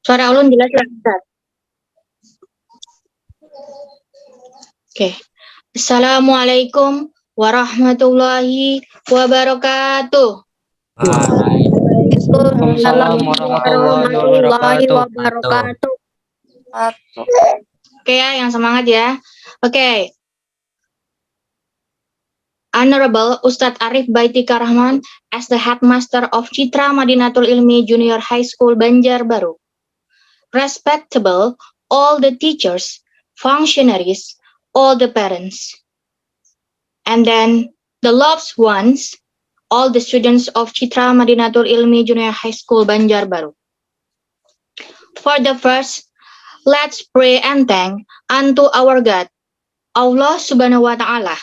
Suara ulun jelas ya, Ustaz? Oke. Assalamualaikum warahmatullahi wabarakatuh. Waalaikumsalam warahmatullahi wabarakatuh. Oke ya, yang semangat ya. Oke. Honorable Ustadz Arif Baitika Rahman as the headmaster of Citra Madinatul Ilmi Junior High School Banjarbaru. Respectable all the teachers, functionaries, all the parents. And then the loved ones, all the students of Citra Madinatul Ilmi Junior High School Banjarbaru. For the first, let's pray and thank unto our God, Allah Subhanahu wa Ta'ala,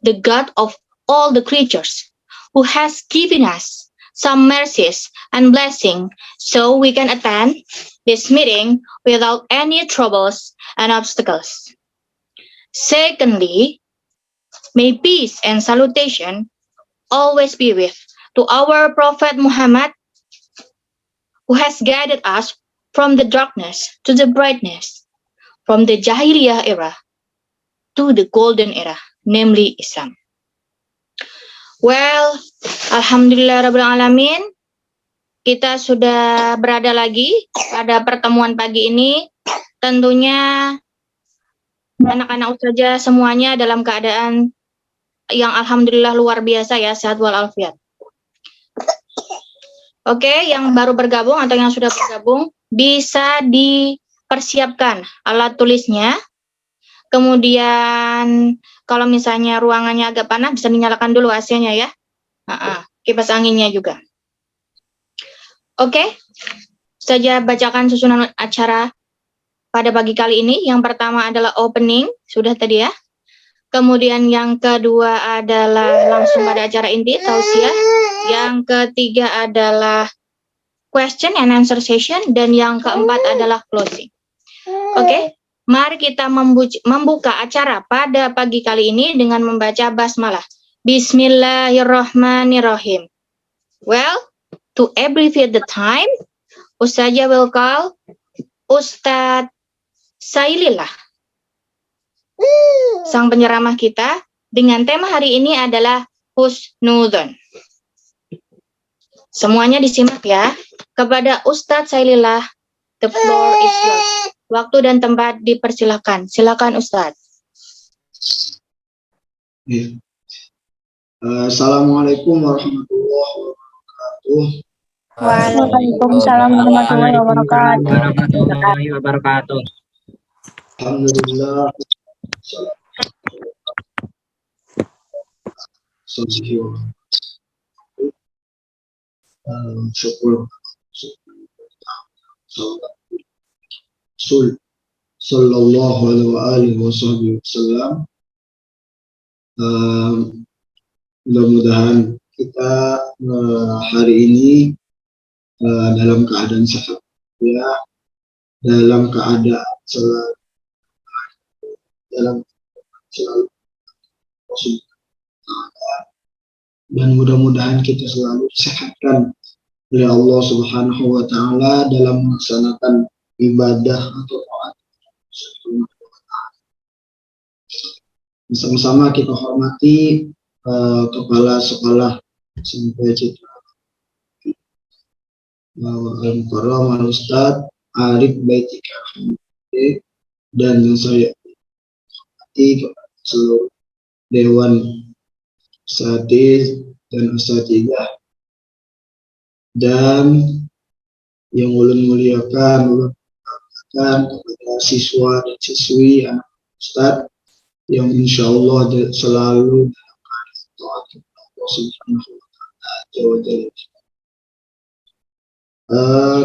the God of all the creatures, who has given us some mercies and blessing so we can attend this meeting without any troubles and obstacles. Secondly, may peace and salutation always be with to our Prophet Muhammad, who has guided us from the darkness to the brightness, from the Jahiliyah era to the golden era, namely Islam. Well, Alhamdulillah Rabbil Alamin, kita sudah berada lagi pada pertemuan pagi ini. Tentunya anak-anak ustazah semuanya dalam keadaan yang Alhamdulillah luar biasa ya, sehat walafiat. Oke, yang baru bergabung atau yang sudah bergabung, bisa dipersiapkan alat tulisnya. Kemudian kalau misalnya ruangannya agak panas, bisa dinyalakan dulu AC-nya ya. Kipas anginnya juga. Oke, saja bacakan susunan acara pada pagi kali ini. Yang pertama adalah opening, sudah tadi ya. Kemudian yang kedua adalah langsung pada acara inti, tausiah. Yang ketiga adalah question and answer session. Dan yang keempat adalah closing. Oke, mari kita membuka acara pada pagi kali ini dengan membaca basmalah. Bismillahirrahmanirrahim. Well, to abbreviate the time, Ustazah will call Ustadz Sailillah, sang penceramah kita, dengan tema hari ini adalah Husnudzon. Semuanya disimak ya. Kepada Ustadz Sailillah, the floor is yours. Waktu dan tempat dipersilakan. Silakan Ustadz. Assalamualaikum warahmatullahi wabarakatuh. Waalaikumsalam warahmatullahi wabarakatuh. Alhamdulillah. Syukur. Sallallahu alaihi wasallam. Mudah-mudahan kita hari ini dalam keadaan sehat ya, dalam keadaan selalu dan mudah-mudahan kita selalu disehatkan oleh Allah Subhanahu wa Ta'ala dalam melaksanakan ibadah atau taat. Sama-sama kita hormati kepala sekolah SMP Citra Al-Mukarram Al-Ustadz Arif Baitika dan yang saya hormati seluruh Dewan Asatiz dan Asatidah, dan yang ulun muliakan kepada siswa dan siswi anak Ustadz yang insya Allah selalu dalam keadaan taat kepada Allah Subhanahu wa Ta'ala.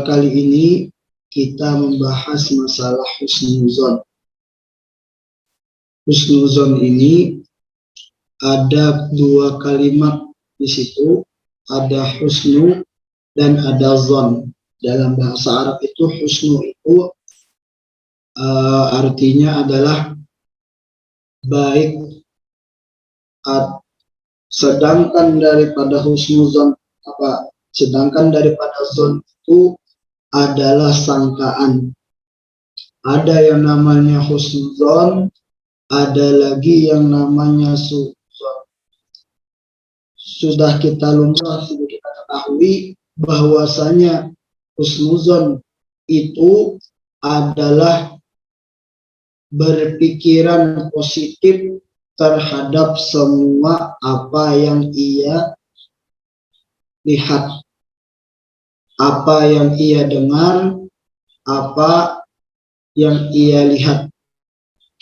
Kali ini kita membahas masalah husnuzon. Husnuzon ini ada dua kalimat di situ, ada husnu dan ada zon. Dalam bahasa Arab itu husnu itu artinya adalah baik, sedangkan daripada husnuzon sedangkan daripada zon itu adalah sangkaan. Ada yang namanya husnuzon, ada lagi yang namanya suudzon. Sudah kita lumrah, sudah kita ketahui bahwasanya husnuzon itu adalah berpikiran positif terhadap semua apa yang ia lihat, apa yang ia dengar, apa yang ia lihat,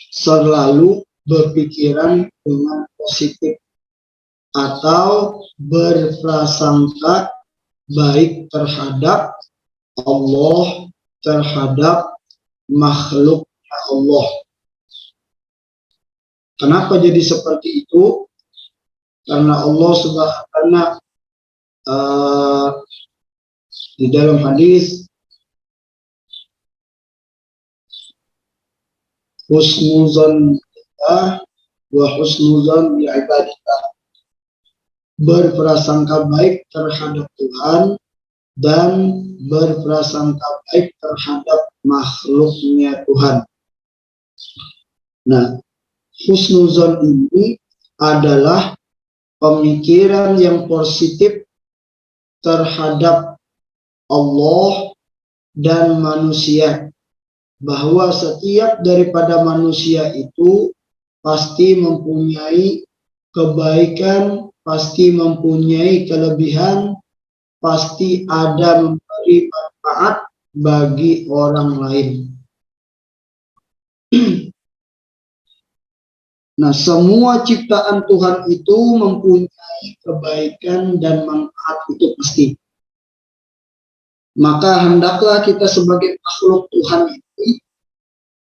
selalu berpikiran dengan positif atau berprasangka baik terhadap Allah, terhadap makhluknya Allah. Kenapa jadi seperti itu? Karena Allah Subhanahu di dalam hadis, husnuzon billah wa husnuzon bi ibadillah, berprasangka baik terhadap Tuhan dan berprasangka baik terhadap makhluknya Tuhan. Nah, husnuzon ini adalah pemikiran yang positif terhadap Allah dan manusia, bahwa setiap daripada manusia itu pasti mempunyai kebaikan, pasti mempunyai kelebihan, pasti ada memberi manfaat bagi orang lain. Nah, semua ciptaan Tuhan itu mempunyai kebaikan dan manfaat, itu pasti. Maka hendaklah kita sebagai makhluk Tuhan ini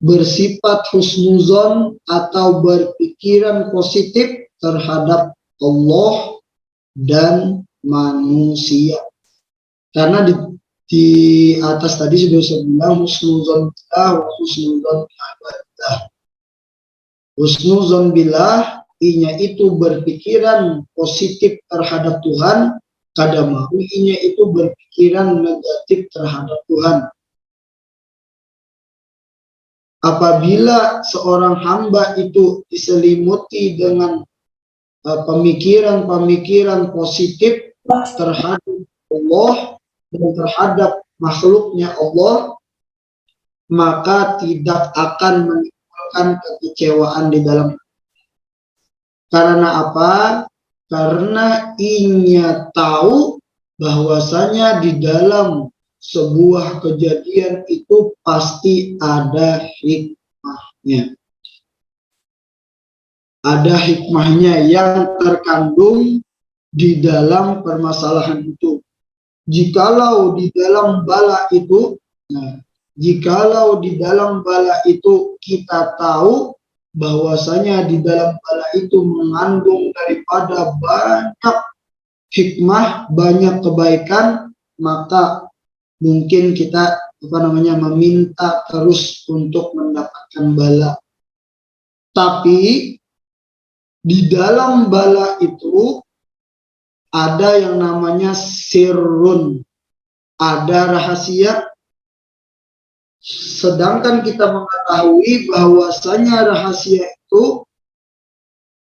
bersifat husnuzon atau berpikiran positif terhadap Allah dan manusia. Karena di atas tadi sudah saya bilang husnuzon billah wa husnuzon billah. Husnuzon billah, inya itu berpikiran positif terhadap Tuhan, kadang mau inya itu berpikiran negatif terhadap Tuhan. Apabila seorang hamba itu diselimuti dengan pemikiran-pemikiran positif terhadap Allah dan terhadap makhluknya Allah, maka tidak akan menimbulkan kekecewaan di dalam. Karena apa? Karena inya tahu bahwasanya di dalam sebuah kejadian itu pasti ada hikmahnya. Ada hikmahnya yang terkandung di dalam permasalahan itu. Jikalau di dalam bala itu, jikalau di dalam bala itu kita tahu bahwasanya di dalam bala itu mengandung daripada banyak hikmah, banyak kebaikan, maka mungkin kita meminta terus untuk mendapatkan bala. Tapi di dalam bala itu ada yang namanya sirrun, ada rahasia. Sedangkan kita mengetahui bahwasanya rahasia itu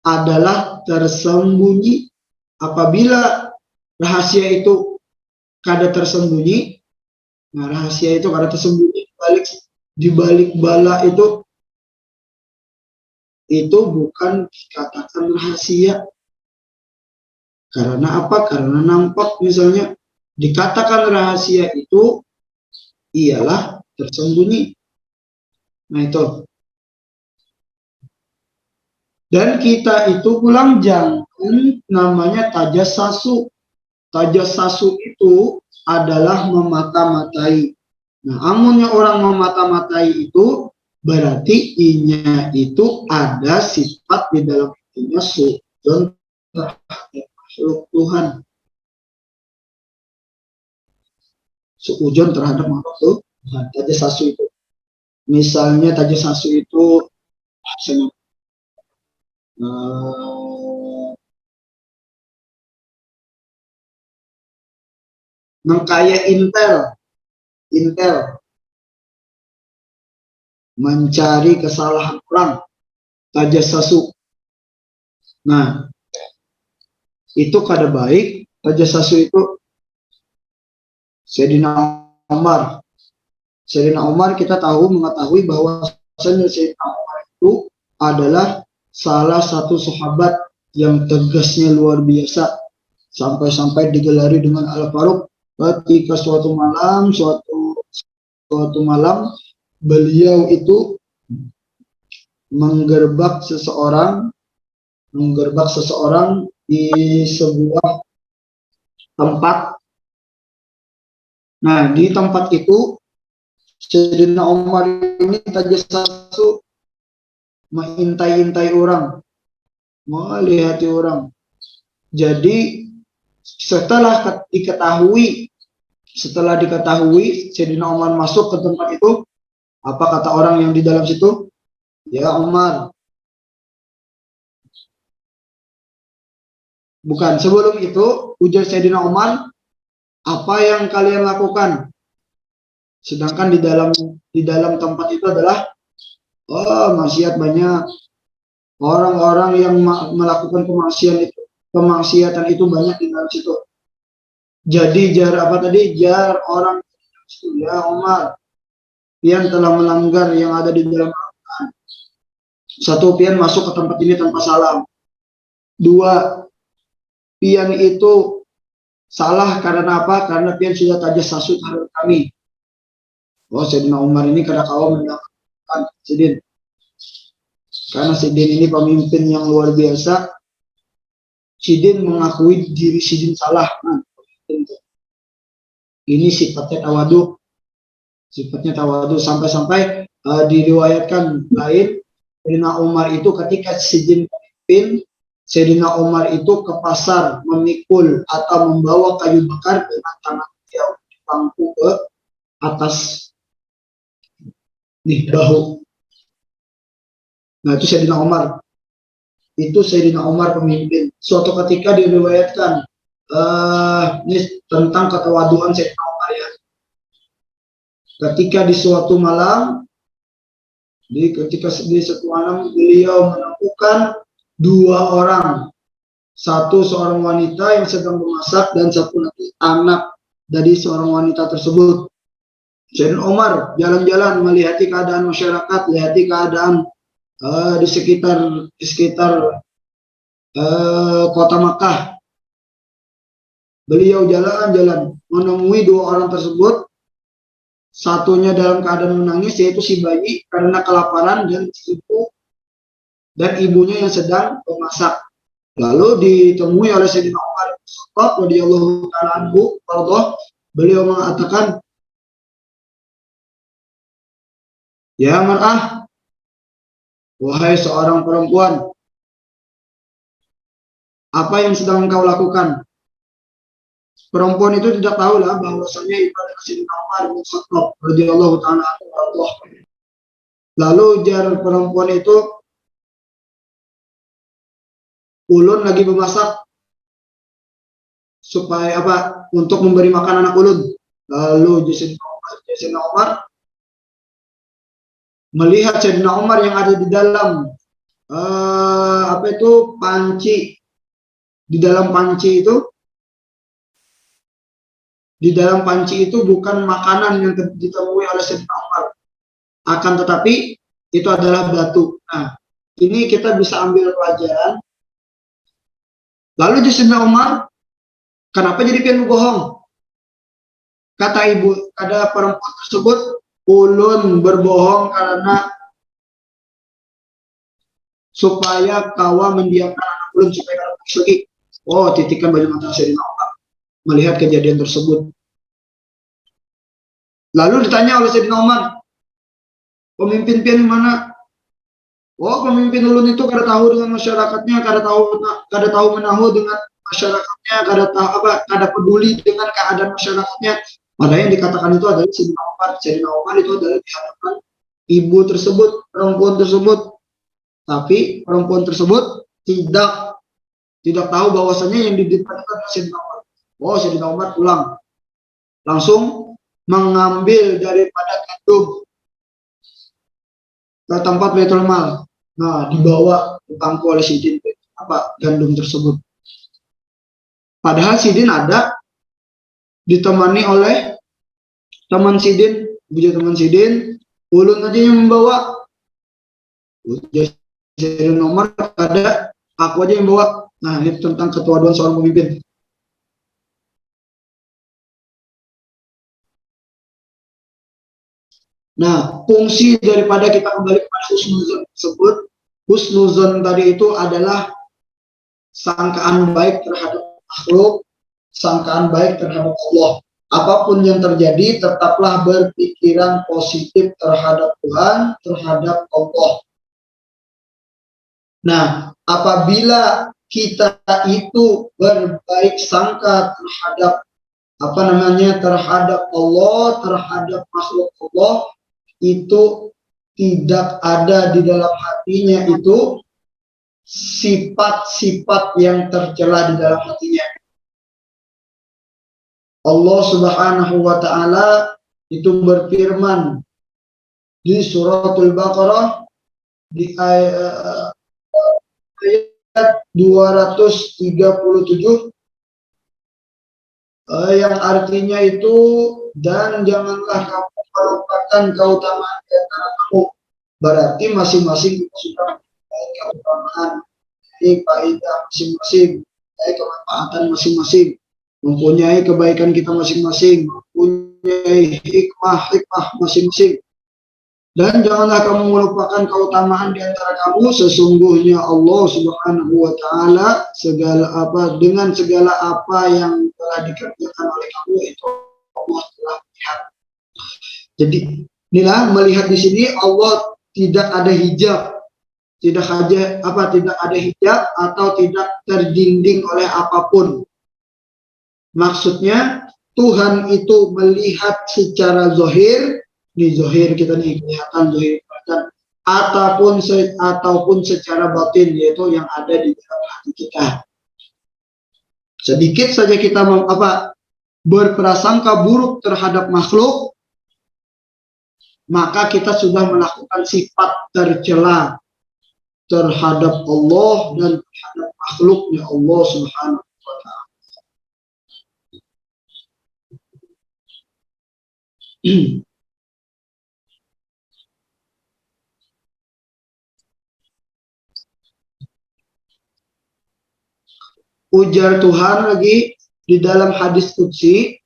adalah tersembunyi. Apabila rahasia itu kada tersembunyi, nah rahasia itu kada tersembunyi di balik bala itu bukan dikatakan rahasia. Karena apa? Karena nampak, misalnya dikatakan rahasia itu ialah tersembunyi. Nah itu. Dan kita itu pulang jangan namanya tajassasu. Tajassasu itu adalah memata-matai. Nah, amunnya orang memata-matai itu berarti inya itu ada sifat di dalam hatinya suudzon terhadap makhluk Tuhan. Suudzon terhadap makhluk Tuhan. Tajassasu itu. Misalnya tajassasu itu mengkaya intel. intel, mencari kesalahan orang, tajassasu. Nah, itu kada baik. Tajassasu itu Sayyidina Umar. Sayyidina Umar kita mengetahui bahwa Sayyidina Umar itu adalah salah satu sahabat yang tegasnya luar biasa, sampai-sampai digelari dengan Al-Faruq. Ketika suatu malam beliau itu menggerbek seseorang di sebuah tempat. Nah, di tempat itu Sayyidina Umar ini tajassasu, mengintai-intai orang, melihati orang. Jadi setelah diketahui Sayyidina Umar masuk ke tempat itu, apa kata orang yang di dalam situ? Ya Umar, bukan, sebelum itu ujar Sayyidina Umar, apa yang kalian lakukan? Sedangkan di dalam tempat itu adalah maksiat banyak. Orang-orang yang melakukan kemaksiatan itu banyak di dalam situ. Jadi jar orang itu, ya Umar, pian telah melanggar yang ada di dalam Al-Quran. Satu, pian masuk ke tempat ini tanpa salam. Dua, pian itu salah karena apa? Karena pian sudah tajassasu terhadap kami. Sayyidina Umar ini kada kalah mendengarkan Sidin. Karena Sidin ini pemimpin yang luar biasa. Sidin mengakui diri Sidin salah. Ini sifatnya tawadu. Sampai-sampai diriwayatkan lain, Sayyidina Umar itu ketika Sidin pemimpin, Sayyidina Umar itu ke pasar memikul atau membawa kayu bakar dengan tangan beliau di bangku ke atas bahu. Nah, itu Sayyidina Umar. Itu Sayyidina Umar pemimpin. Suatu ketika diriwayatkan ini tentang ketawaduan Sayyidina Umar ya. Ketika di suatu malam, beliau menemukan dua orang, seorang wanita yang sedang memasak dan satu lagi anak dari seorang wanita tersebut. Sayyidina Umar jalan-jalan melihati keadaan masyarakat, lihati keadaan di sekitar kota Makkah. Beliau jalan-jalan menemui dua orang tersebut. Satunya dalam keadaan menangis, yaitu si bayi karena kelaparan, dan ibunya yang sedang memasak. Lalu ditemui oleh Sayyidina Umar radhiyallahu ta'ala anhu, beliau mengatakan, ya mar'ah, wahai seorang perempuan, apa yang sedang engkau lakukan? Perempuan itu tidak tahulah bahwasanya itu adalah Sayyidina Umar bin Khattab radhiyallahu ta'ala anhu. Lalu jar perempuan itu, ulun lagi memasak supaya apa? Untuk memberi makan anak ulun. Lalu Sayyidina Umar melihat Sayyidina Umar yang ada di dalam panci. Di dalam panci itu bukan makanan yang ditemui oleh Sayyidina Umar, akan tetapi itu adalah batu. Nah, ini kita bisa ambil pelajaran. Lalu Sayyidina Umar, kenapa jadi pian bohong? Kata perempuan tersebut, ulun berbohong karena supaya kawa mendiamkan anak ulun supaya kada lagi. Titikan baju mata Sayyidina Umar melihat kejadian tersebut. Lalu ditanya oleh Sayyidina Umar, pemimpin pian mana? Pemimpin ulun itu kada tahu dengan masyarakatnya, kada tahu menahu dengan masyarakatnya, kada peduli dengan keadaan masyarakatnya. Padahal yang dikatakan itu adalah Sayyidina Umar. Sayyidina Umar itu adalah di hadapan ibu tersebut, perempuan tersebut. Tapi perempuan tersebut tidak tahu bahwasanya yang di depan itu adalah Sayyidina Umar. Sayyidina Umar pulang. Langsung mengambil daripada gandum ke tempat Baitul Mal. Nah, dibawa dipangku oleh Sidin gandum tersebut. Padahal Sidin ada ditemani oleh teman Sidin, bujuk teman Sidin, ulun aja yang membawa. Jadi nomor ada, aku aja yang bawa. Nah, ini tentang ketuaduan seorang pemimpin. Nah, fungsi daripada kita kembali kepada husnuzon tersebut, husnuzon tadi itu adalah sangkaan baik terhadap makhluk, sangkaan baik terhadap Allah. Apapun yang terjadi, tetaplah berpikiran positif terhadap Tuhan, terhadap Allah. Nah, apabila kita itu berbaik sangka terhadap terhadap Allah, terhadap makhluk Allah, itu tidak ada di dalam hatinya itu sifat-sifat yang tercela di dalam hatinya. Allah Subhanahu wa Ta'ala itu berfirman di suratul Baqarah di ayat 237 yang artinya itu, dan janganlah kamu melupakan keutamaan di antara kamu. Berarti masing-masing sudah mempunyai keutamaan, faedah masing-masing, mempunyai kemanfaatan masing-masing, mempunyai kebaikan kita masing-masing, mempunyai hikmah masing-masing. Dan janganlah kamu melupakan keutamaan di antara kamu, sesungguhnya Allah Subhanahu wa Ta'ala dengan segala apa yang telah dikerjakan oleh kamu itu Allah telah melihat. Jadi inilah melihat di sini Allah tidak ada hijab, tidak ada hijab atau tidak terdinding oleh apapun. Maksudnya Tuhan itu melihat secara zahir. Di zahir kita nih kelihatan zahir badan, ataupun secara batin, yaitu yang ada di dalam hati kita. Sedikit saja kita berprasangka buruk terhadap makhluk, maka kita sudah melakukan sifat tercela terhadap Allah dan terhadap makhluknya Allah Subhanahu wa Ta'ala. Ujar Tuhan lagi di dalam hadis qudsi,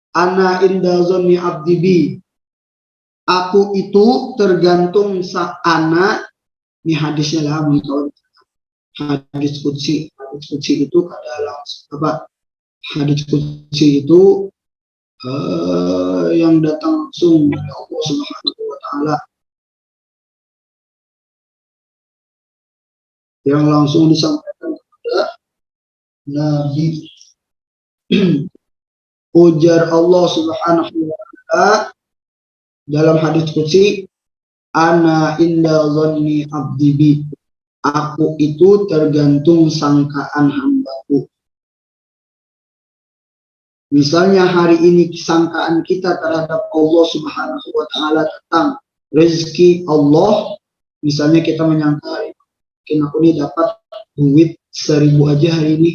ana inda zonni abdi bi. Aku itu tergantung ana, ini hadisnya lah, hadis qudsi. Hadis qudsi itu adalah hadis qudsi itu yang datang langsung dari Allah Subhanahu wa Ta'ala, yang langsung disampaikan kepada Nabi. Ujar Allah Subhanahu wa Ta'ala dalam hadis qudsi, ana inda zonni abdi bi. Aku itu tergantung sangkaan hambaku. Misalnya hari ini sangkaan kita terhadap Allah Subhanahu wa Ta'ala tentang rezeki Allah, misalnya kita menyangka mungkin aku ini dapat duit 1.000 aja hari ini.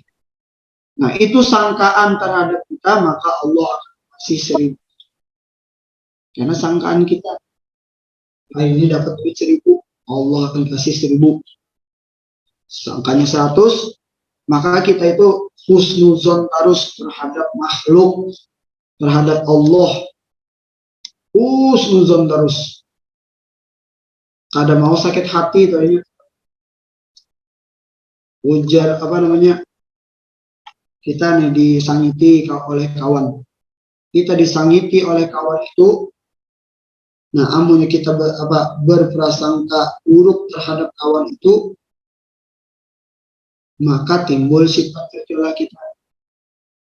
Nah, itu sangkaan terhadap kita, maka Allah akan kasih 1.000. Karena sangkaan kita, hari ini dapat duit 1.000, Allah akan kasih 1.000. Sangkanya 100, maka kita itu husnuzon terus terhadap makhluk, terhadap Allah. Husnuzon terus. Ada mau sakit hati tadinya. Ujar kita nih disangiti oleh kawan. Kita disangiti oleh kawan itu. Nah, amunnya kita berprasangka buruk terhadap kawan itu, maka timbul sifat tercela kita.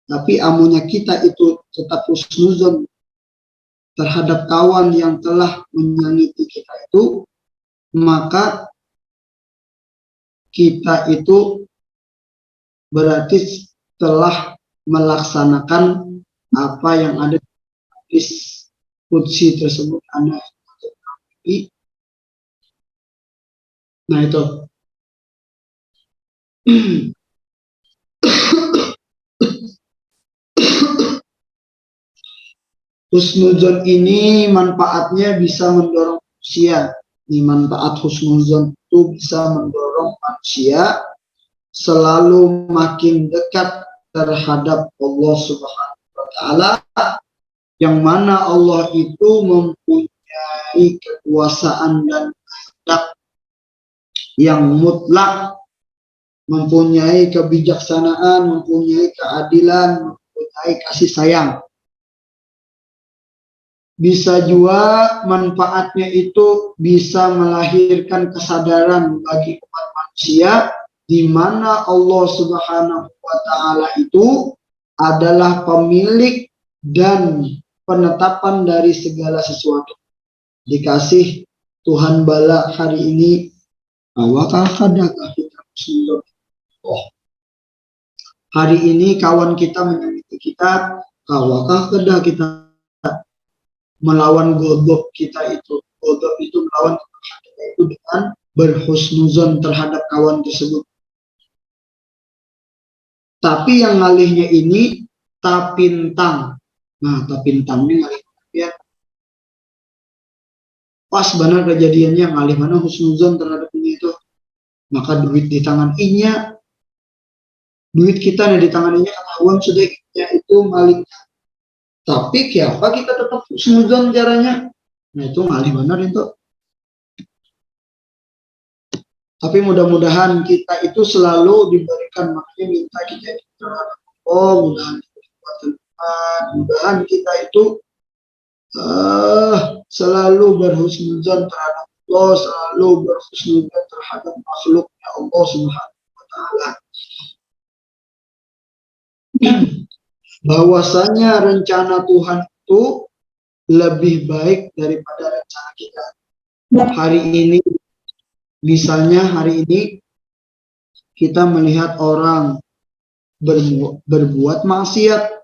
Tapi amunnya kita itu tetap husnuzon terhadap kawan yang telah menyakiti kita itu, maka kita itu berarti telah melaksanakan apa yang ada di hadis qudsi tersebut Anda. Nah itu. Husnuzon ini manfaatnya bisa mendorong manusia. Ini manfaat husnuzon itu bisa mendorong manusia selalu makin dekat terhadap Allah Subhanahu wa Ta'ala, yang mana Allah itu mempunyai kekuasaan dan kehendak yang mutlak, mempunyai kebijaksanaan, mempunyai keadilan, mempunyai kasih sayang. Bisa juga manfaatnya itu bisa melahirkan kesadaran bagi umat manusia di mana Allah Subhanahu wa Ta'ala itu adalah pemilik dan penetapan dari segala sesuatu. Dikasih Tuhan bala hari ini, awakah kadakah kita muslim? Oh, hari ini kawan kita menyakiti kita, awakah kedah kita melawan godok kita itu. Godok itu melawan kita itu dengan berhusnuzon terhadap kawan tersebut. Tapi yang ngalihnya ini tapintang. Nah, tapintang ini ngalih ya. Pas benar kejadiannya, ngalih mana husnuzon terhadap ini itu. Maka duit di tangan inya, duit kita di tangan inya, ketahuan sudah inya itu malingnya. Tapi kenapa kita tetap husnuzon caranya? Nah itu ngalih benar itu. Tapi mudah-mudahan kita itu selalu diberikan, makanya minta kita terhadap Allah, mudah-mudahan kita itu selalu berhusnuzon terhadap Allah, selalu berhusnuzon terhadap makhluknya Allah Subhanahu wa Ta'ala. Bahwasanya rencana Tuhan itu lebih baik daripada rencana kita. Hari ini, misalnya hari ini kita melihat orang berbuat maksiat.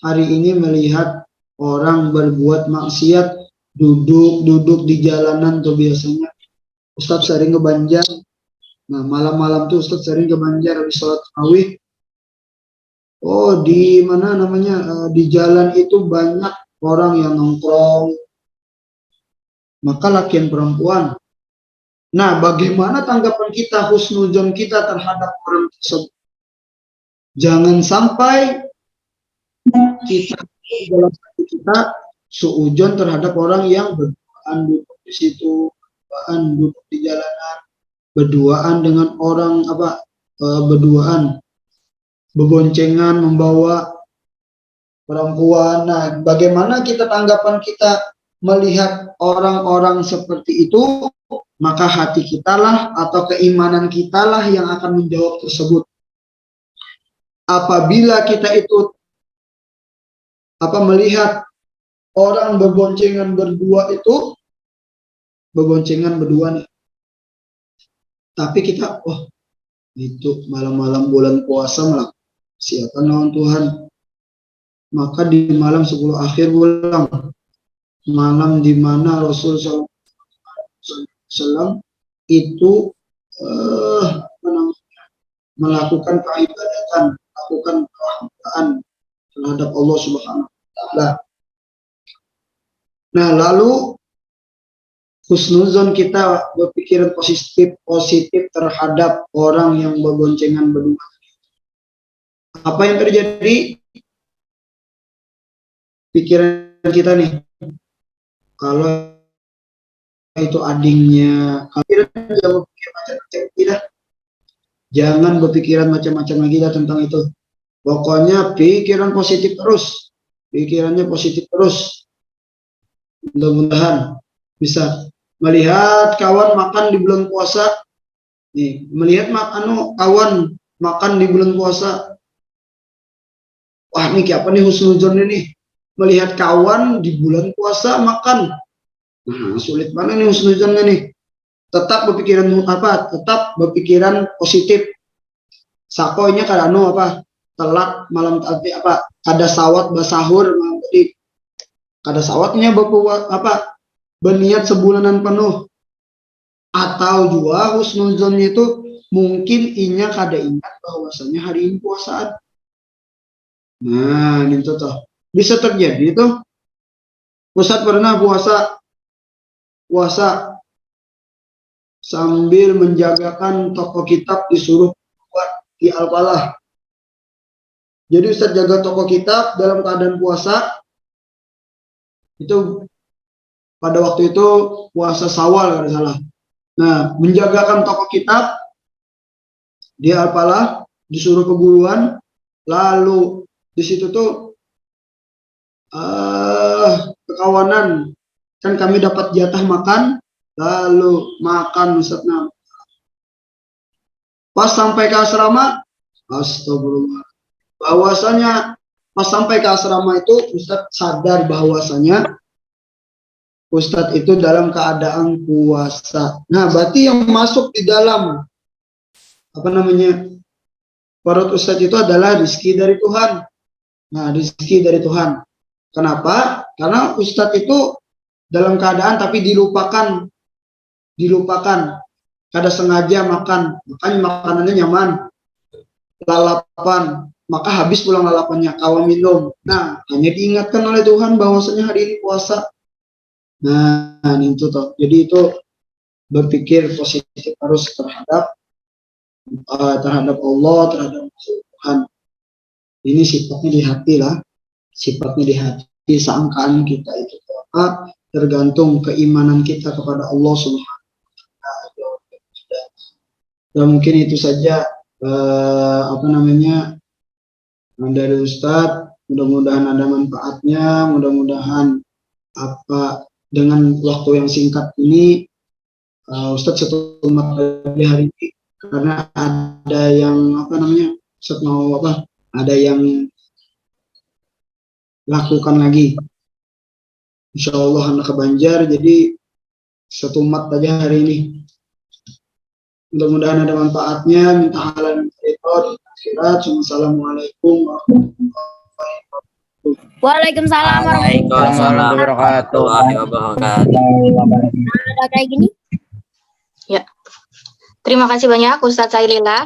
Hari ini melihat orang berbuat maksiat, duduk di jalanan tuh biasanya. Ustadz sering ke Banjar. Nah malam-malam tuh Ustadz sering ke Banjar habis sholat tarawih. Oh, di mana namanya, di jalan itu banyak orang yang nongkrong, maka laki dan perempuan. Nah, bagaimana tanggapan kita, husnuzon kita terhadap orang tersebut? Jangan sampai kita dalam hati kita suujon terhadap orang yang berduaan duduk di situ, berduaan duduk di jalanan, berduaan dengan orang berduaan berboncengan membawa perempuan. Nah, bagaimana kita tanggapan kita melihat orang-orang seperti itu? Maka hati kita lah atau keimanan kita lah yang akan menjawab tersebut. Apabila kita itu melihat orang berboncengan berdua itu, berboncengan berdua nih, tapi kita, itu malam-malam bulan puasa melakukan siapa lawan Tuhan, maka di malam 10 akhir bulan, malam di mana Rasul SAW itu melakukan keibadatan, melakukan kehambaan terhadap Allah Subhanahu wa Ta'ala. Nah, lalu husnuzon kita berpikiran positif terhadap orang yang berboncengan berdua. Apa yang terjadi? Pikiran kita nih, kalau itu adingnya, jangan berpikiran macam-macam lagi tentang itu. Pokoknya pikiran positif terus, pikirannya positif terus. Mudah-mudahan bisa melihat kawan makan di bulan puasa, nih melihat kawan makan di bulan puasa. Wah, ini apa nih husnuzon ini? Melihat kawan di bulan puasa makan. Nah, sulit banget nih husnuzonnya nih. Tetap berpikiran Tetap berpikiran positif. Sakonya kada telat malam tadi kada sawat basahur tadi. kada sawatnya apa berniat sebulanan penuh, atau juga husnuzonnya itu mungkin inya kada ingat bahwasanya hari ini puasaan. Nah, gitu toh. Bisa terjadi tuh. Ustadz pernah puasa sambil menjagakan toko kitab disuruh buat di Al-Falah. Jadi Ustadz jaga toko kitab dalam keadaan puasa. Itu pada waktu itu puasa Syawal kalau salah. Nah, menjagakan toko kitab di Al-Falah disuruh keguruan, lalu di situ tuh kekawanan, kan kami dapat jatah makan, lalu makan Ustaz. Pas sampai ke asrama, astagfirullah, bahwasanya pas sampai ke asrama itu Ustaz sadar bahwasanya Ustadz itu dalam keadaan puasa. Nah, berarti yang masuk di dalam perut Ustadz itu adalah rezeki dari Tuhan. Nah, rezeki dari Tuhan. Kenapa? Karena Ustadz itu dalam keadaan tapi dilupakan. Kada sengaja makan, makanya makanannya nyaman, lalapan, maka habis pulang lalapannya, kawa minum. Nah, hanya diingatkan oleh Tuhan bahwasanya hari ini puasa. Nah, itu toh. Jadi itu berpikir positif harus terhadap Allah, terhadap Tuhan. Ini sifatnya di hati lah, sifatnya di hati. Sangkaan kita itu apa? Tergantung keimanan kita kepada Allah Subhanahu wa Ta'ala. Dan mungkin itu saja dari Ustadz. Mudah-mudahan ada manfaatnya. Mudah-mudahan dengan waktu yang singkat ini Ustadz satu umat di hari ini, karena ada yang Ustadz mau ada yang lakukan lagi, insya Allah anak ke Banjar, jadi satu umat aja hari ini. Mudah-mudahan ada manfaatnya. Minta halal minta ridho di akhirat. Assalamualaikum warahmatullahi wabarakatuh. Waalaikumsalam warahmatullahi wabarakatuh. Kayak gini. Ya, terima kasih banyak Ustadz Sailila.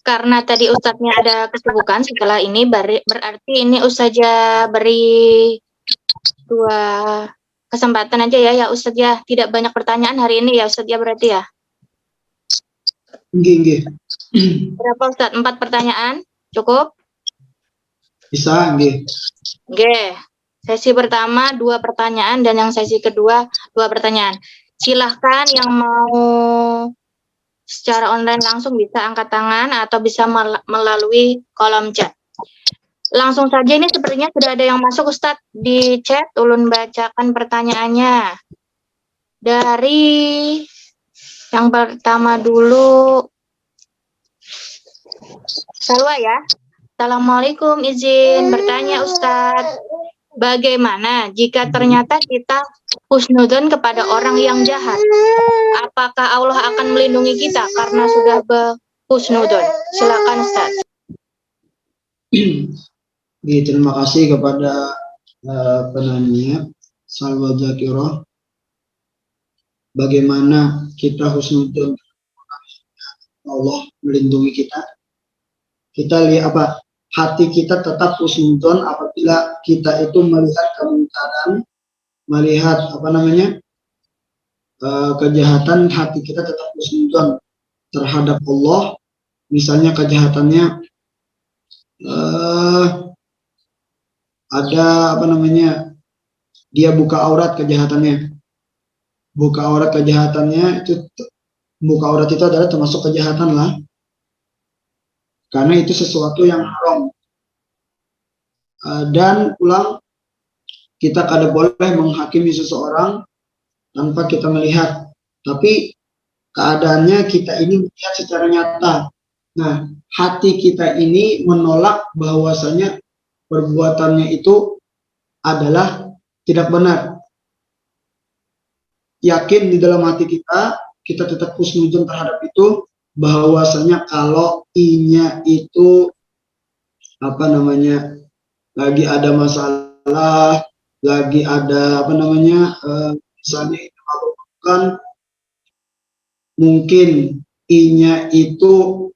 Karena tadi Ustadznya ada kesibukan, setelah ini berarti ini Ustadznya beri 2 kesempatan aja ya Ustadz ya. Tidak banyak pertanyaan hari ini ya Ustadz ya berarti ya. Nggih. Berapa Ustadz? 4 pertanyaan? Cukup? Bisa, nggih. Oke. Sesi pertama 2 pertanyaan dan yang sesi kedua 2 pertanyaan. Silahkan yang mau secara online langsung bisa angkat tangan atau bisa melalui kolom chat. Langsung saja, ini sepertinya sudah ada yang masuk Ustadz di chat. Ulun bacakan pertanyaannya. Dari yang pertama dulu. Salwa ya. Assalamualaikum, izin bertanya Ustadz. Bagaimana jika ternyata kita husnudzon kepada orang yang jahat? Apakah Allah akan melindungi kita karena sudah berhusnudzon? Silakan Ustadz. Terima kasih kepada penanya Salwa Zakirah. Bagaimana kita husnudzon Allah melindungi kita? Kita lihat hati kita tetap husnudzon apabila kita itu melihat kemungkaran, melihat kejahatan, hati kita tetap husnudzon terhadap Allah. Misalnya kejahatannya ada dia buka aurat, kejahatannya itu buka aurat itu adalah termasuk kejahatan lah, karena itu sesuatu yang haram. Dan pulang kita kada boleh menghakimi seseorang tanpa kita melihat, tapi keadaannya kita ini melihat secara nyata. Nah, hati kita ini menolak bahwasanya perbuatannya itu adalah tidak benar. Yakin di dalam hati kita tetap husnudzon terhadap itu, bahwasanya kalau inya itu lagi ada masalah, lagi ada apa namanya, misalnya ini mabuk-mabukan, mungkin i-nya itu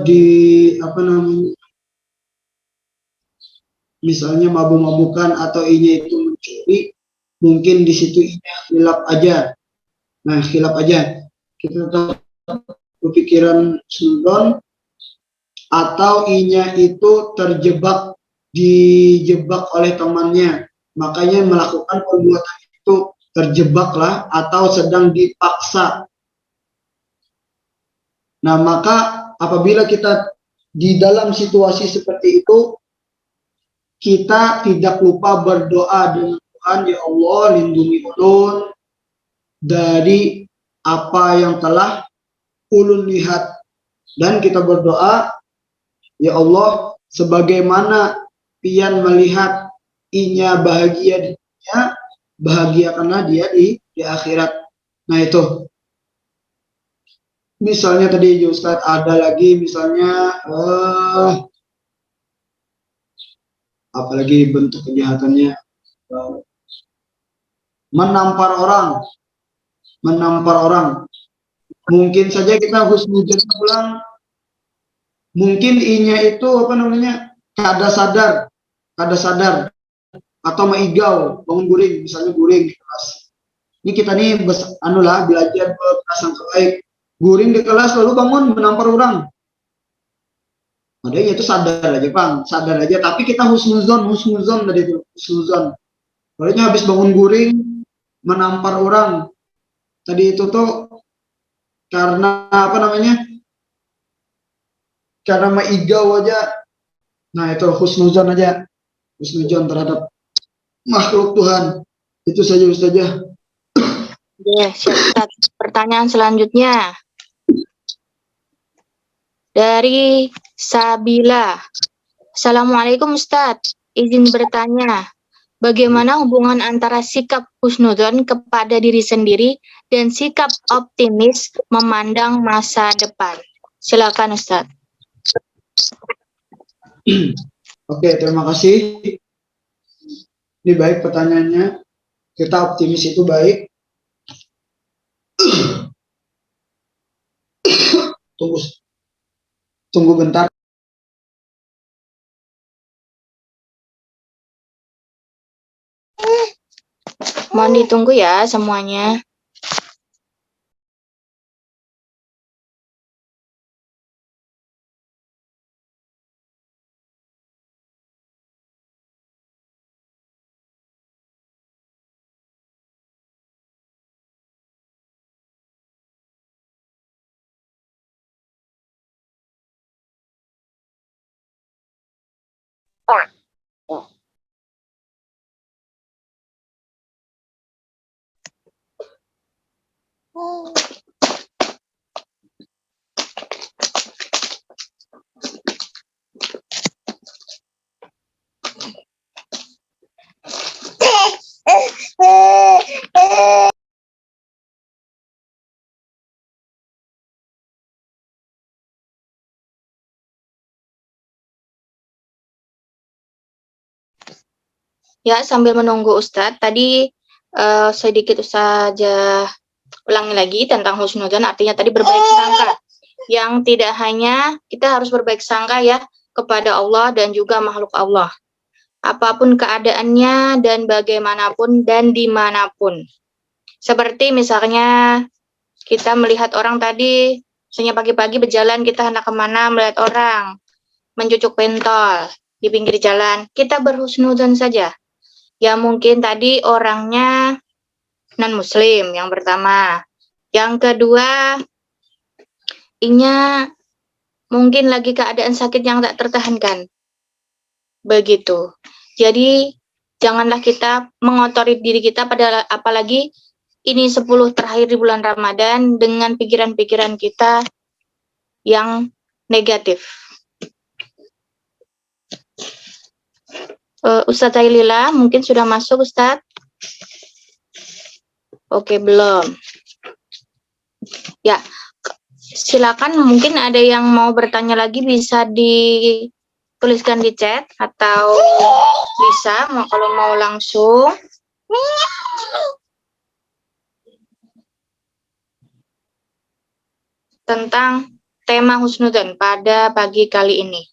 di apa namanya, misalnya mabuk-mabukan atau i-nya itu mencuri, mungkin di situ i-nya khilaf aja. Nah, khilaf aja. Kita tetap berpikiran husnuzon, atau i-nya itu dijebak oleh temannya, makanya melakukan perbuatan itu, terjebaklah atau sedang dipaksa. Nah, maka apabila kita di dalam situasi seperti itu, kita tidak lupa berdoa dengan Tuhan, ya Allah, lindungi ulun dari apa yang telah ulun lihat. Dan kita berdoa, ya Allah, sebagaimana pian melihat i-nya bahagia di dunia, bahagiakanlah dia di akhirat. Nah, itu. Misalnya tadi Ustadz ada lagi, misalnya apalagi bentuk kejahatannya, menampar orang. Mungkin saja kita husnuzon pulang, mungkin i-nya itu apa namanya, kada sadar atau maigau, bangun guring, misalnya guring di kelas. Ini kita nih belajar berprasangka baik, guring di kelas lalu bangun menampar orang. Adanya itu sadar aja, tapi kita husnuzon tadi itu, husnuzon. Soalnya habis bangun guring menampar orang, tadi itu tuh karena apa namanya, karena maigau aja. Nah, itu husnuzon aja, husnuzon terhadap makhluk Tuhan. Itu saja Ustazah. Ya, siap Ustaz. Pertanyaan selanjutnya dari Sabila. Assalamualaikum Ustadz, izin bertanya, bagaimana hubungan antara sikap husnuzon kepada diri sendiri dan sikap optimis memandang masa depan? Silakan Ustadz. Oke, terima kasih. Ini baik pertanyaannya. Kita optimis itu baik. Tunggu bentar. Mohon ditunggu ya semuanya. Ya, sambil menunggu Ustadz, tadi sedikit saja ulangi lagi tentang husnuzon, artinya tadi berbaik sangka. Yang tidak hanya kita harus berbaik sangka ya kepada Allah dan juga makhluk Allah. Apapun keadaannya dan bagaimanapun dan dimanapun. Seperti misalnya kita melihat orang tadi, misalnya pagi-pagi berjalan, kita hendak kemana melihat orang mencucuk pentol di pinggir jalan, kita berhusnuzon saja. Ya mungkin tadi orangnya non-muslim yang pertama. Yang kedua, inya mungkin lagi keadaan sakit yang tak tertahankan. Begitu. Jadi janganlah kita mengotori diri kita, pada apalagi ini 10 terakhir di bulan Ramadan dengan pikiran-pikiran kita yang negatif. Ustadz Ailila mungkin sudah masuk Ustadz? Oke, belum. Ya, silakan, mungkin ada yang mau bertanya lagi bisa ditulis tuliskan di chat atau bisa kalau mau langsung. Tentang tema husnudzon pada pagi kali ini.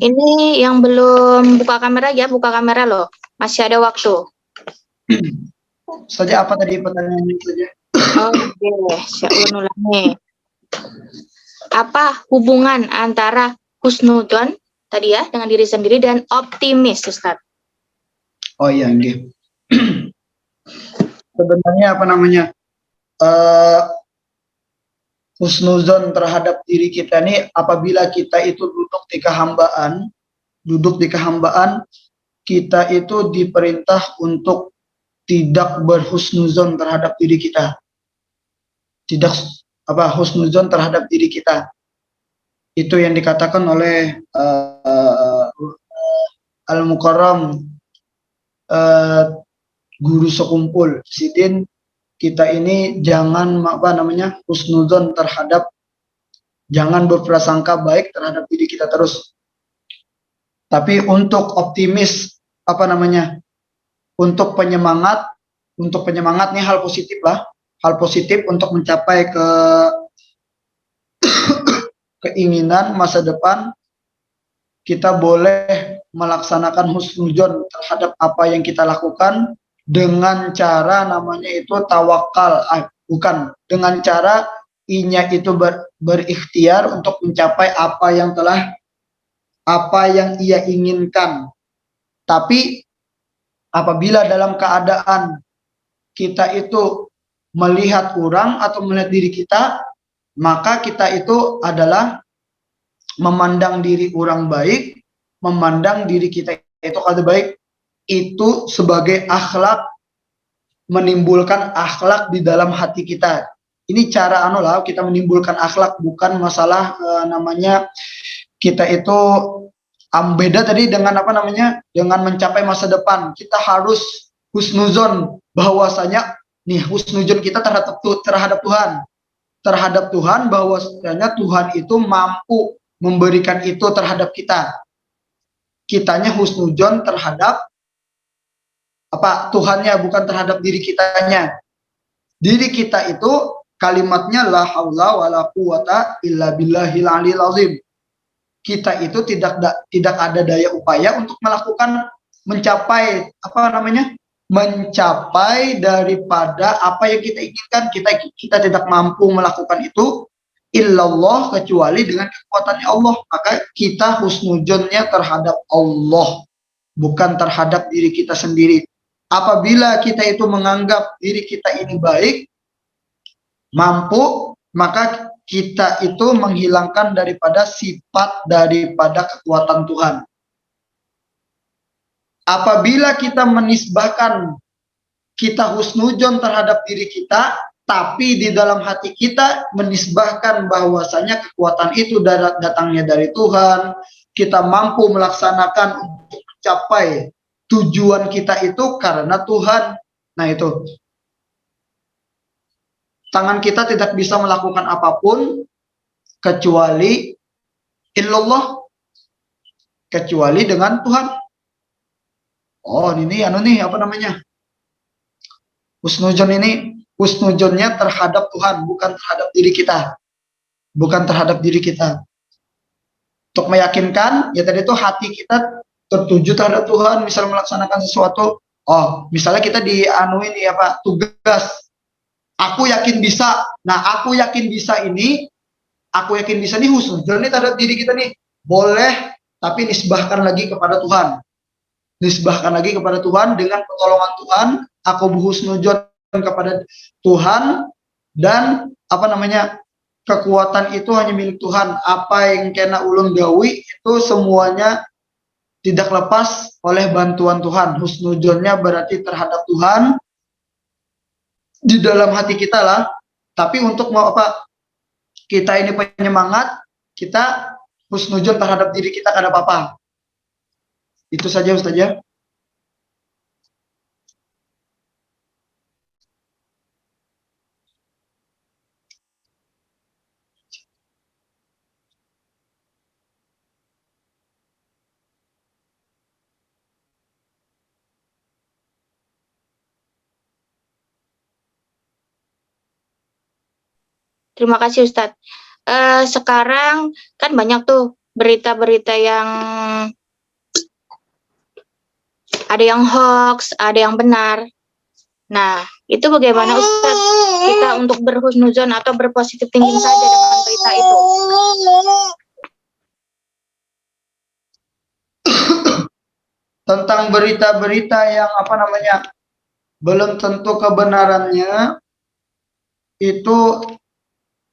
Ini yang belum buka kamera ya, buka kamera loh. Masih ada waktu. Saja apa tadi pertanyaannya saja? Oke, saya ulangi. Apa hubungan antara husnudzon tadi ya dengan diri sendiri dan optimis, Ustaz? Oh iya, nggih. Sebenarnya apa namanya? Husnuzon terhadap diri kita ini apabila kita itu duduk di kehambaan, kita itu diperintah untuk tidak berhusnuzon terhadap diri kita. Tidak husnuzon terhadap diri kita. Itu yang dikatakan oleh Al-Mukarram guru sekumpul Sidin, kita ini jangan husnuzon terhadap, jangan berprasangka baik terhadap diri kita terus. Tapi untuk optimis, untuk penyemangat nih hal positif lah, hal positif untuk mencapai keinginan masa depan, kita boleh melaksanakan husnuzon terhadap apa yang kita lakukan dengan cara namanya itu tawakal, dengan cara inya itu berikhtiar untuk mencapai apa yang ia inginkan. Tapi apabila dalam keadaan kita itu melihat orang atau melihat diri kita, maka kita itu adalah memandang diri orang baik, memandang diri kita itu kada baik, itu sebagai akhlak, menimbulkan akhlak di dalam hati kita. Ini cara kita menimbulkan akhlak, bukan masalah kita itu beda tadi dengan dengan mencapai masa depan. Kita harus husnuzon bahwasanya nih husnuzon kita terhadap Tuhan bahwasanya Tuhan itu mampu memberikan itu terhadap kita. Kitanya husnuzon terhadap Tuhannya, bukan terhadap diri kitanya. Diri kita itu kalimatnya la haula wala quwata illa billahil aliyil azim. Kita itu tidak ada daya upaya untuk mencapai daripada apa yang kita inginkan. Kita tidak mampu melakukan itu illallah, kecuali dengan kekuatannya Allah. Maka kita husnuzonnya terhadap Allah, bukan terhadap diri kita sendiri. Apabila kita itu menganggap diri kita ini baik, mampu, maka kita itu menghilangkan daripada sifat daripada kekuatan Tuhan. Apabila kita menisbahkan kita husnuzon terhadap diri kita, tapi di dalam hati kita menisbahkan bahwasanya kekuatan itu datangnya dari Tuhan, kita mampu melaksanakan untuk mencapai tujuan kita itu karena Tuhan. Nah itu, tangan kita tidak bisa melakukan apapun kecuali illallah, kecuali dengan Tuhan. Oh ini husnuzon ini, husnuzonnya terhadap Tuhan, bukan terhadap diri kita. Bukan terhadap diri kita. Untuk meyakinkan, ya tadi itu hati kita tertuju terhadap Tuhan, misal melaksanakan sesuatu. Oh, misalnya kita tugas. Aku yakin bisa. Nah, aku yakin bisa nih husnuzon nih terhadap diri kita nih. Boleh, tapi nisbahkan lagi kepada Tuhan. Nisbahkan lagi kepada Tuhan dengan pertolongan Tuhan. Aku berhusnuzon kepada Tuhan, dan kekuatan itu hanya milik Tuhan. Apa yang kena ulun gawi itu semuanya tidak lepas oleh bantuan Tuhan. Husnuzonnya berarti terhadap Tuhan di dalam hati kita lah. Tapi untuk kita ini penyemangat, kita husnuzon terhadap diri kita kada apa-apa. Itu saja Ustaz ya. Terima kasih Ustadz. Sekarang kan banyak tuh berita-berita yang ada yang hoax, ada yang benar. Nah, itu bagaimana Ustadz kita untuk berhusnuzon atau berpositif thinking saja dengan berita itu? Tentang berita-berita yang belum tentu kebenarannya, itu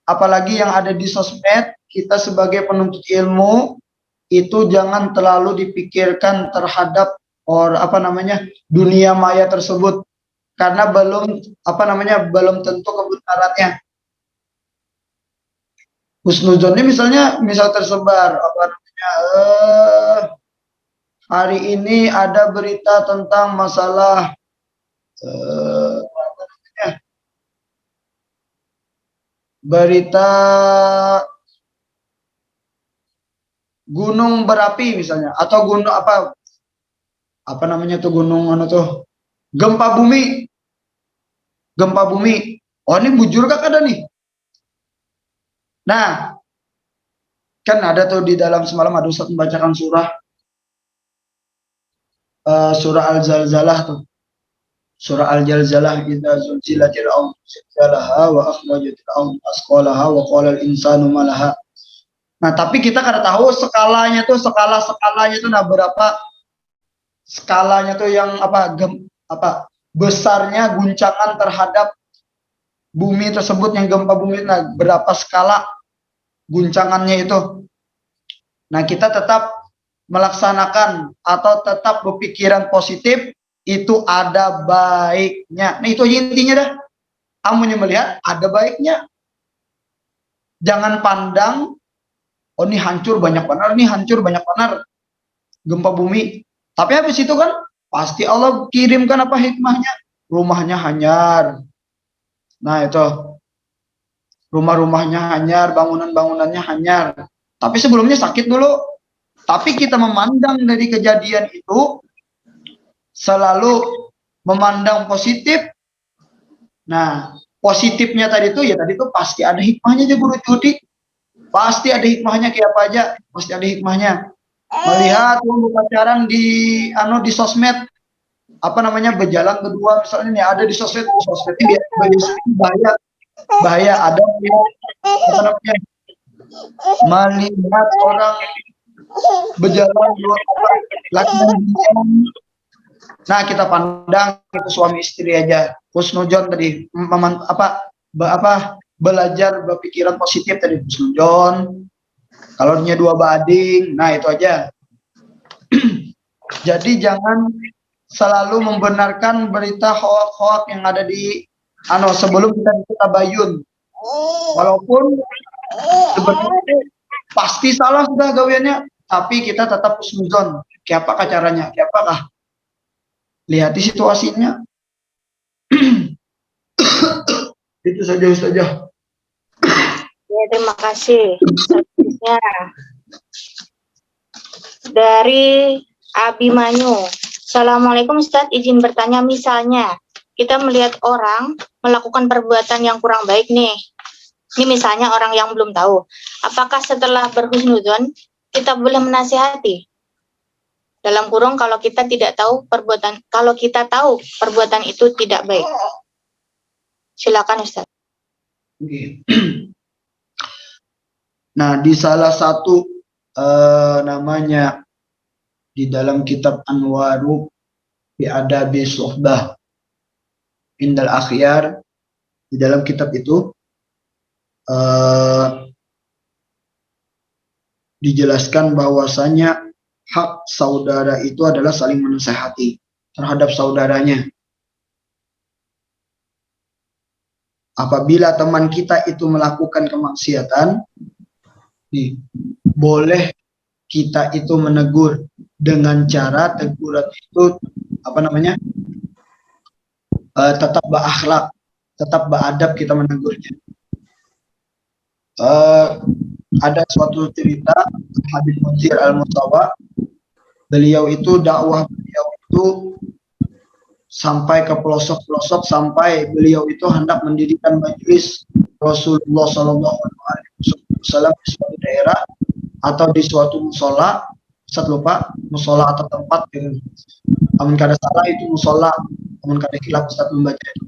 apalagi yang ada di sosmed, kita sebagai penuntut ilmu itu jangan terlalu dipikirkan terhadap dunia maya tersebut, karena belum tentu kebenarannya. Husnuzonnya misal tersebar hari ini ada berita tentang masalah berita gunung berapi misalnya, atau gunung gempa bumi. Oh, ini bujur kah ada nih? Nah, kan ada tuh di dalam semalam ada Ustaz membacakan surah Al-Zalzalah tuh. Surah Al-Zalzalah, idza zulzilatil ardu zilzalaha wa akhrajatil ardu asqalaha wa qala al-insanu ma laha. Nah, tapi kita kada tahu skalanya tuh berapa skalanya tuh yang besarnya guncangan terhadap bumi tersebut, yang gempa bumi. Nah, berapa skala guncangannya itu. Nah, kita tetap melaksanakan atau tetap berpikiran positif, itu ada baiknya. Nah, itu intinya dah. Kamu melihat ada baiknya. Jangan pandang, oh ini hancur banyak benar gempa bumi. Tapi habis itu kan pasti Allah kirimkan hikmahnya. Rumahnya hanyar. Nah, itu rumah-rumahnya hanyar, bangunan-bangunannya hanyar. Tapi sebelumnya sakit dulu. Tapi kita memandang dari kejadian itu, selalu memandang positif. Nah, positifnya tadi itu pasti ada hikmahnya aja Guru Judi. Pasti ada hikmahnya, kayak apa aja, pasti ada hikmahnya. Melihat pacaran di sosmed, berjalan berdua misalnya nih, ada di sosmed ini bahaya. Ada melihat orang berjalan dua laki dan perempuan. Nah, kita pandang itu suami istri aja. Husnuzon tadi, belajar berpikiran positif tadi, husnuzon. Kalau nya dua bading, nah itu aja. Jadi jangan selalu membenarkan berita hoak-hoak yang ada di sebelum kita tabayun. Walaupun sebenarnya pasti salah sudah gawiannya, tapi kita tetap husnuzon. Kayak apakah caranya? Kayak apakah? Lihat di situasinya. Itu saja Ustaz. Ya, terima kasih. Selanjutnya dari Abimanyu. Assalamualaikum Ustaz, izin bertanya, misalnya kita melihat orang melakukan perbuatan yang kurang baik nih. Ini misalnya orang yang belum tahu. Apakah setelah berhusnuzon kita boleh menasihati? Dalam kurung kalau kita tahu perbuatan itu tidak baik. Silakan Ustaz. Nah, di salah satu di dalam kitab Anwaru fi Adabi Suhbah Indal Akhyar, di dalam kitab itu dijelaskan bahwasanya hak saudara itu adalah saling menasehati terhadap saudaranya. Apabila teman kita itu melakukan kemaksiatan, boleh kita itu menegur dengan cara teguran itu tetap berakhlak, tetap beradab, kita menegurnya. Ada suatu cerita Habib Munzir Al-Mutawa, beliau itu sampai ke pelosok-pelosok, sampai beliau itu hendak mendirikan majelis Rasulullah Shallallahu Alaihi Wasallam di suatu daerah atau di suatu musola, Ustaz lupa musola atau tempat yang amun kada salah itu musola, amun kada khilaf Ustaz membaca itu.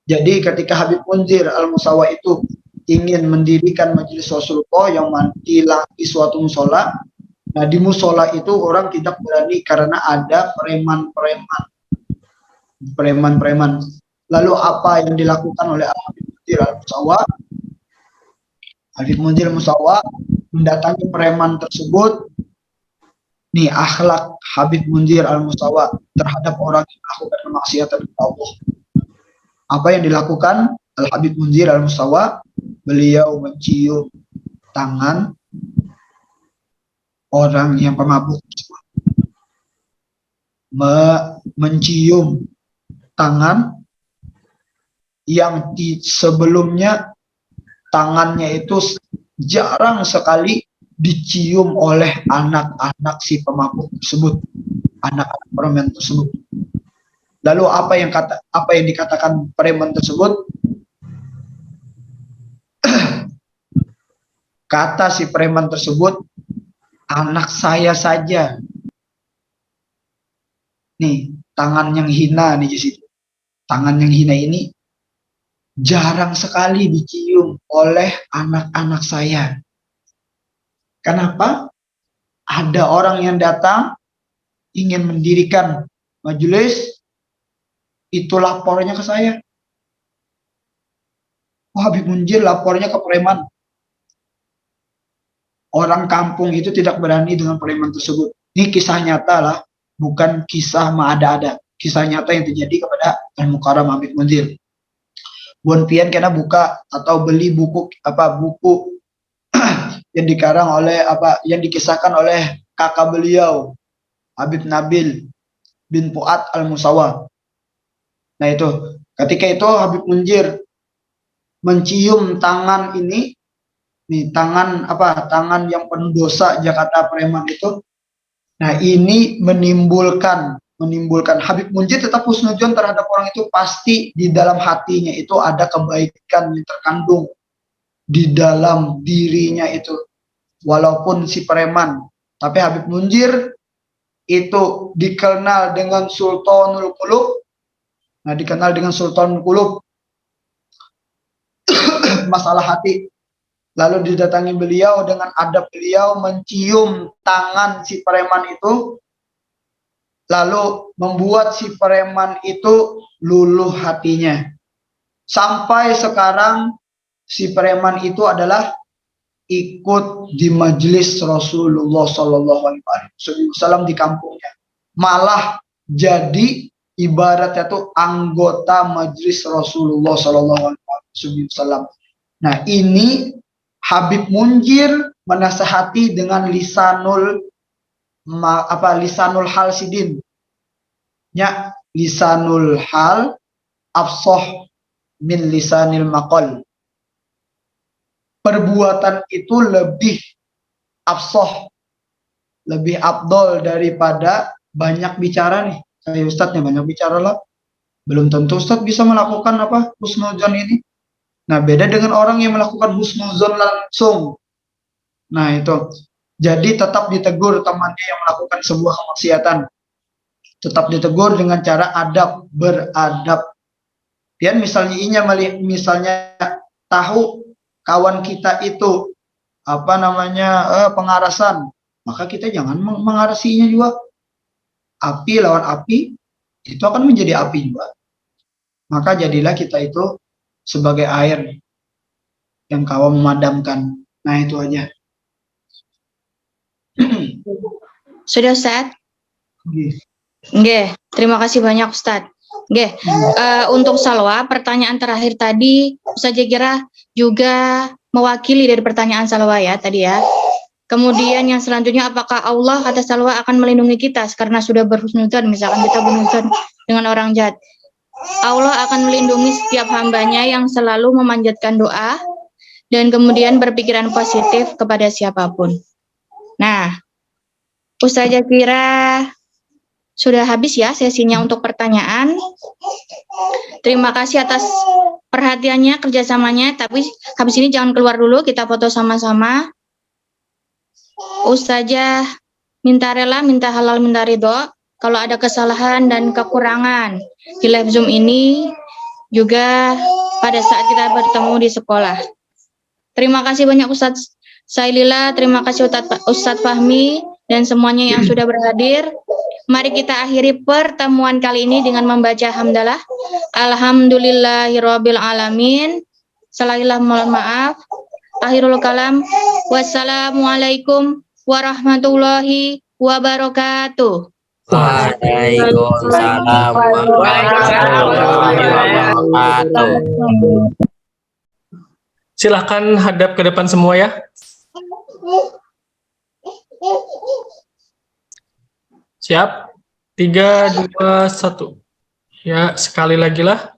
Jadi ketika Habib Munzir Al-Musawa itu ingin mendirikan majelis Rasulullah yang di suatu musola, nah di musola itu orang tidak berani karena ada preman. Lalu apa yang dilakukan oleh Habib Munzir Al-Musawa? Habib Munzir Al-Musawa mendatangi preman tersebut. Nih akhlak Habib Munzir Al-Musawa terhadap orang yang melakukan kemaksiatan kepada Allah. Apa yang dilakukan Al-Habib Munzir Al-Musawa? Beliau mencium tangan orang yang pemabuk tersebut. Mencium tangan yang sebelumnya tangannya itu jarang sekali dicium oleh anak-anak si pemabuk tersebut, anak-anak preman tersebut. Lalu apa yang dikatakan preman tersebut? Kata si preman tersebut, anak saya saja. Nih, tangan yang hina nih di situ. Tangan yang hina ini jarang sekali dicium oleh anak-anak saya. Kenapa? Ada orang yang datang ingin mendirikan majelis, itu lapornya ke saya. Habib Munzir lapornya ke preman. Orang kampung itu tidak berani dengan preman tersebut. Ini kisah nyata lah, bukan kisah mengada-ada. Kisah nyata yang terjadi kepada Al-Mukarram Habib Munzir. Buan pian kena buka atau beli buku yang dikarang oleh yang dikisahkan oleh kakak beliau Habib Nabil bin Fuad Al-Musawa. Nah itu, ketika itu Habib Munzir mencium tangan ini, nih tangan yang penuh dosa Jakarta preman itu. Nah ini menimbulkan Habib Munzir tetap husnudzon terhadap orang itu, pasti di dalam hatinya itu ada kebaikan yang terkandung di dalam dirinya itu, walaupun si preman. Tapi Habib Munzir itu dikenal dengan Sultanul Qulub. Nah dikenal dengan Sultanul Qulub, masalah hati. Lalu didatangi beliau dengan adab beliau, mencium tangan si preman itu, lalu membuat si preman itu luluh hatinya. Sampai sekarang si preman itu adalah ikut di majelis Rasulullah Shallallahu Alaihi Wasallam di kampungnya, malah jadi ibaratnya tuh anggota majelis Rasulullah Shallallahu Alaihi Wasallam. Nah ini Habib Munzir menasehati dengan lisanul hal sidin. Ya, lisanul hal afsah min lisanil maqal. Perbuatan itu lebih afsah, lebih afdol daripada banyak bicara nih. Kayak Ustadznya banyak bicara lah. Belum tentu Ustadz bisa melakukan husnudzon ini. Nah, beda dengan orang yang melakukan husnudzon langsung. Nah, itu. Jadi tetap ditegur temannya yang melakukan sebuah kemaksiatan. Tetap ditegur dengan cara beradab. Dan misalnya tahu kawan kita itu pengarasan, maka kita jangan mengarasinya juga. Api lawan api itu akan menjadi api juga. Maka jadilah kita itu sebagai air yang kau memadamkan. Nah itu aja. Sudah Ustaz? Nggih, terima kasih banyak Ustaz. Nggih, untuk Salwa, pertanyaan terakhir tadi saya kira juga mewakili dari pertanyaan Salwa ya tadi ya. Kemudian yang selanjutnya, apakah Allah kata Salwa akan melindungi kita karena sudah berhusnudzon, misalkan kita berhusnudzon dengan orang jahat. Allah akan melindungi setiap hambanya yang selalu memanjatkan doa dan kemudian berpikiran positif kepada siapapun. Nah, Ustazah kira sudah habis ya sesinya untuk pertanyaan. Terima kasih atas perhatiannya, kerjasamanya. Tapi habis ini jangan keluar dulu, kita foto sama-sama. Ustazah minta rela, minta halal, minta ridho. Kalau ada kesalahan dan kekurangan di live Zoom ini, juga pada saat kita bertemu di sekolah. Terima kasih banyak Ustadz Sailila, terima kasih Ustadz Fahmi, dan semuanya yang sudah berhadir. Mari kita akhiri pertemuan kali ini dengan membaca hamdalah. Alhamdulillahirabbil alamin. Salahilah, mohon maaf. Akhirul kalam. Wassalamualaikum warahmatullahi wabarakatuh. Waalaikumsalam warahmatullahi wabarakatuh. Silahkan hadap ke depan semua ya. Siap? 3, 2, 1. Ya, sekali lagi lah.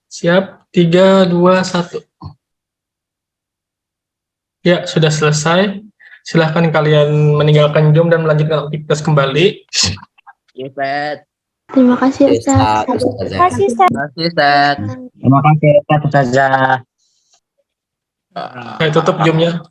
Siap? 3, 2, 1. Ya, sudah selesai. Silahkan kalian meninggalkan Zoom dan melanjutkan aktivitas kembali. Terima kasih Ustaz. Terima kasih Ustaz. Terima kasih Ustazah. Saya tutup Zoom-nya.